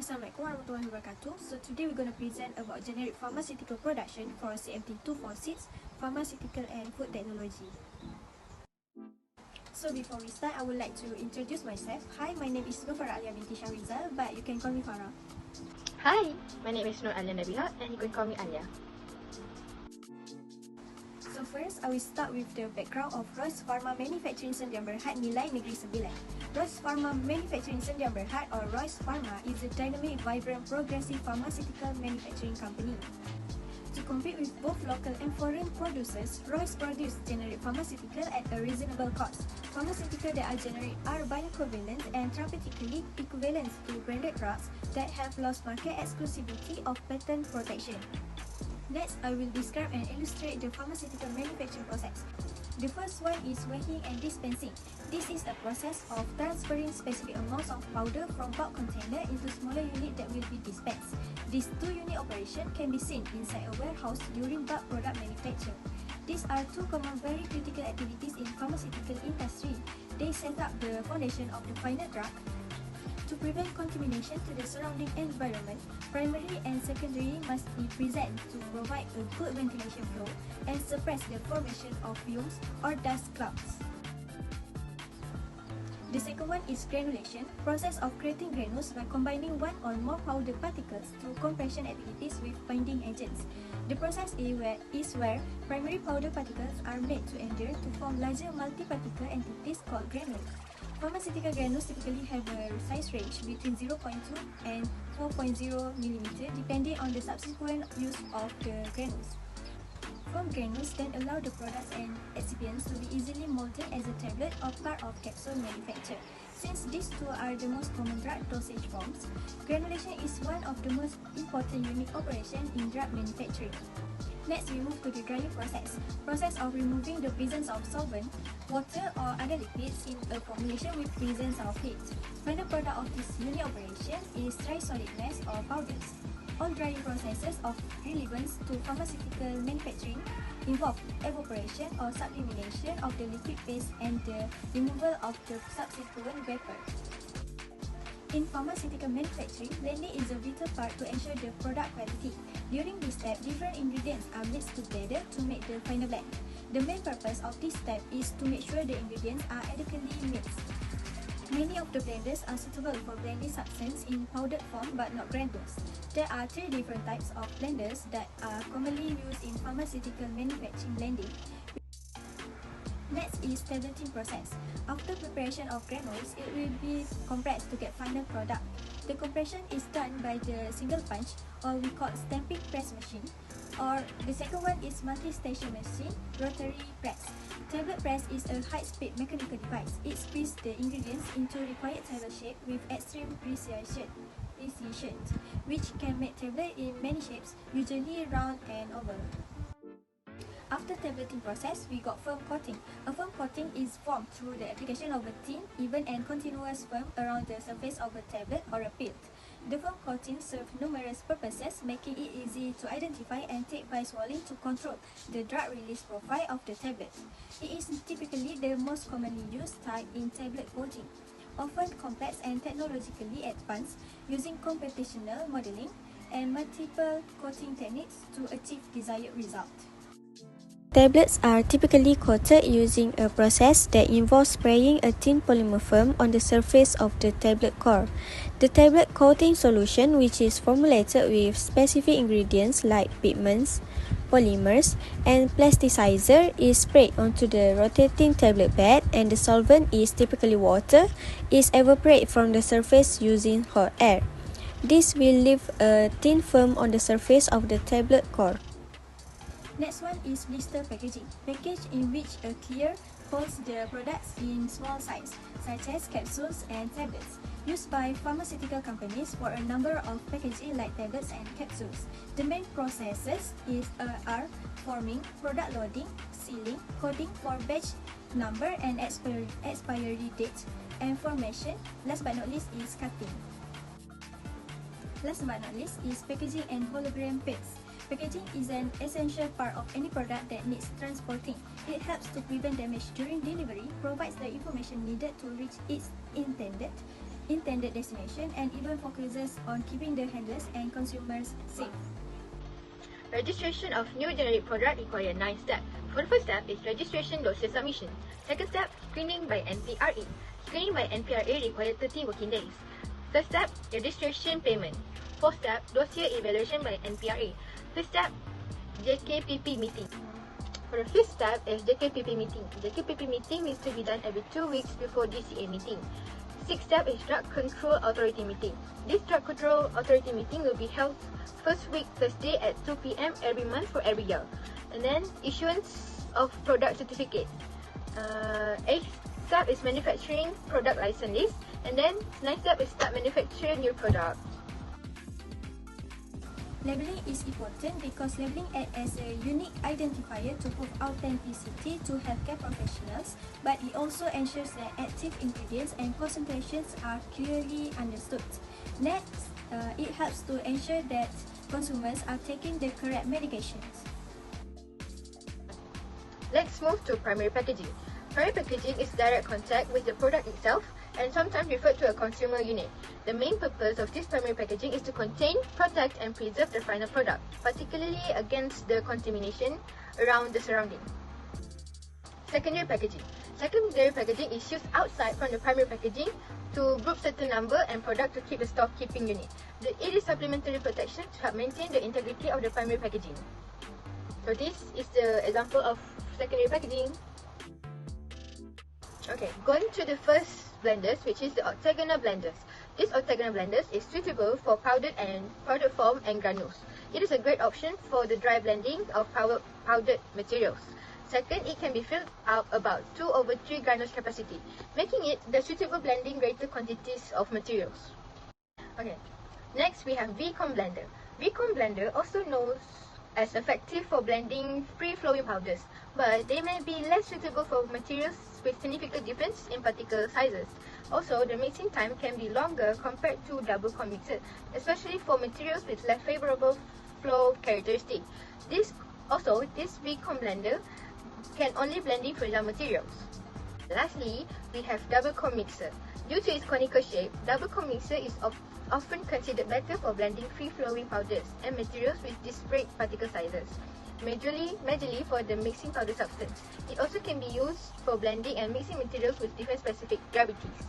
Assalamualaikum warahmatullahi wabarakatuh. So today we're going to present about generic pharmaceutical production for CMT246, Pharmaceutical and Food Technology. So before we start, I would like to introduce myself. Hi, my name is Farah Alia binti Shahrizal, but you can call me Farah. Hi, my name is Nur Alia Nabila and you can call me Alia. So first, I will start with the background of Royce Pharma Manufacturing Sdn Bhd Nilai Negeri Sembilan. Royce Pharma Manufacturing Sdn Bhd or Royce Pharma is a dynamic, vibrant, progressive pharmaceutical manufacturing company. To compete with both local and foreign producers, Royce produces generic pharmaceutical at a reasonable cost. Pharmaceutical that are generic are bioequivalent and therapeutically equivalent to branded drugs that have lost market exclusivity of patent protection. Next, I will describe and illustrate the pharmaceutical manufacturing process. The first one is weighing and dispensing. This is a process of transferring specific amounts of powder from bulk container into smaller unit that will be dispensed. This two-unit operation can be seen inside a warehouse during bulk product manufacture. These are two common very critical activities in pharmaceutical industry. They set up the foundation of the final drug. To prevent contamination to the surrounding environment, primary and secondary must be present to provide a good ventilation flow and suppress the formation of fumes or dust clouds. The second one is granulation, process of creating granules by combining one or more powder particles through compression activities with binding agents. The process is where primary powder particles are made to endure to form larger multi-particle entities called granules. Pharmaceutical granules typically have a size range between 0.2 and 4.0 mm depending on the subsequent use of the granules. Formed granules then allow the products and excipients to be easily molded as a tablet or part of capsule manufacture. Since these two are the most common drug dosage forms, granulation is one of the most important unit operation in drug manufacturing. Next, we move to the drying process. Process of removing the presence of solvent, water or other liquids in a formulation with presence of heat. Final product of this unit operation is dry solid mass or powders. All drying processes of relevance to pharmaceutical manufacturing involve evaporation or sublimation of the liquid phase and the removal of the subsequent vapor. In pharmaceutical manufacturing, blending is a vital part to ensure the product quality. During this step, different ingredients are mixed together to make the final blend. The main purpose of this step is to make sure the ingredients are adequately mixed. Many of the blenders are suitable for blending substance in powdered form but not granules. There are three different types of blenders that are commonly used in pharmaceutical manufacturing blending. Next is tableting process. After preparation of granules, it will be compressed to get final product. The compression is done by the single punch or we call stamping press machine, or the second one is multi-station machine, rotary press. Tablet press is a high-speed mechanical device. It squeezes the ingredients into required tablet shape with extreme precision, which can make tablet in many shapes, usually round and oval. After tableting process, we got film coating. A film coating is formed through the application of a thin, even and continuous film around the surface of a tablet or a pill. The film coating serves numerous purposes, making it easy to identify and take by swallowing to control the drug release profile of the tablet. It is typically the most commonly used type in tablet coating, often complex and technologically advanced, using computational modeling and multiple coating techniques to achieve desired result. Tablets are typically coated using a process that involves spraying a thin polymer film on the surface of the tablet core. The tablet coating solution, which is formulated with specific ingredients like pigments, polymers, and plasticizer, is sprayed onto the rotating tablet bed, and the solvent is typically water, is evaporated from the surface using hot air. This will leave a thin film on the surface of the tablet core. Next one is blister packaging. Package in which a clear holds the products in small size, such as capsules and tablets, used by pharmaceutical companies for a number of packaging like tablets and capsules. The main processes are forming, product loading, sealing, coding for batch number and expiry date, and formation. Last but not least is cutting. Last but not least is packaging and hologram paste. Packaging is an essential part of any product that needs transporting. It helps to prevent damage during delivery, provides the information needed to reach its intended intended destination and even focuses on keeping the handlers and consumers safe. Registration of new generic product require 9 steps. For the first step is registration dossier submission. Second step, screening by NPRA. Screening by NPRA require 30 working days. Third step, registration payment. Fourth step, dossier evaluation by NPRA. Fifth step, JKPP meeting. For the fifth step is JKPP meeting. JKPP meeting needs to be done every 2 weeks before DCA meeting. Sixth step is Drug Control Authority meeting. This Drug Control Authority meeting will be held first week Thursday at 2 p.m. every month for every year. And then issuance of product certificate. Eighth step is manufacturing product license list. And then ninth step is start manufacturing new product. Labeling is important because labeling acts as a unique identifier to prove authenticity to healthcare professionals, but it also ensures that active ingredients and concentrations are clearly understood. Next, it helps to ensure that consumers are taking the correct medications. Let's move to primary packaging. Primary packaging is direct contact with the product itself and sometimes referred to a consumer unit. The main purpose of this primary packaging is to contain, protect and preserve the final product, particularly against the contamination around the surrounding. Secondary packaging. Secondary packaging is used outside from the primary packaging to group certain number and product to keep the stock keeping unit. It is supplementary protection to help maintain the integrity of the primary packaging. So this is the example of secondary packaging. Okay, going to the first blenders, which is the octagonal blenders. This octagonal blenders is suitable for powdered form and granules. It is a great option for the dry blending of powdered materials. Second, it can be filled up about 2/3 granules capacity, making it the suitable blending greater quantities of materials. Okay, next we have V-Com blender. V-Com blender, also known as effective for blending free-flowing powders, but they may be less suitable for materials with significant difference in particle sizes. Also, the mixing time can be longer compared to double-con mixer, especially for materials with less favorable flow characteristic. This V-Com blender can only blending fragile materials. Lastly, we have double-con mixer. Due to its conical shape, double-con mixer is often considered better for blending free-flowing powders and materials with disparate particle sizes, majorly for the mixing powder substance. It also can be used for blending and mixing materials with different specific gravities.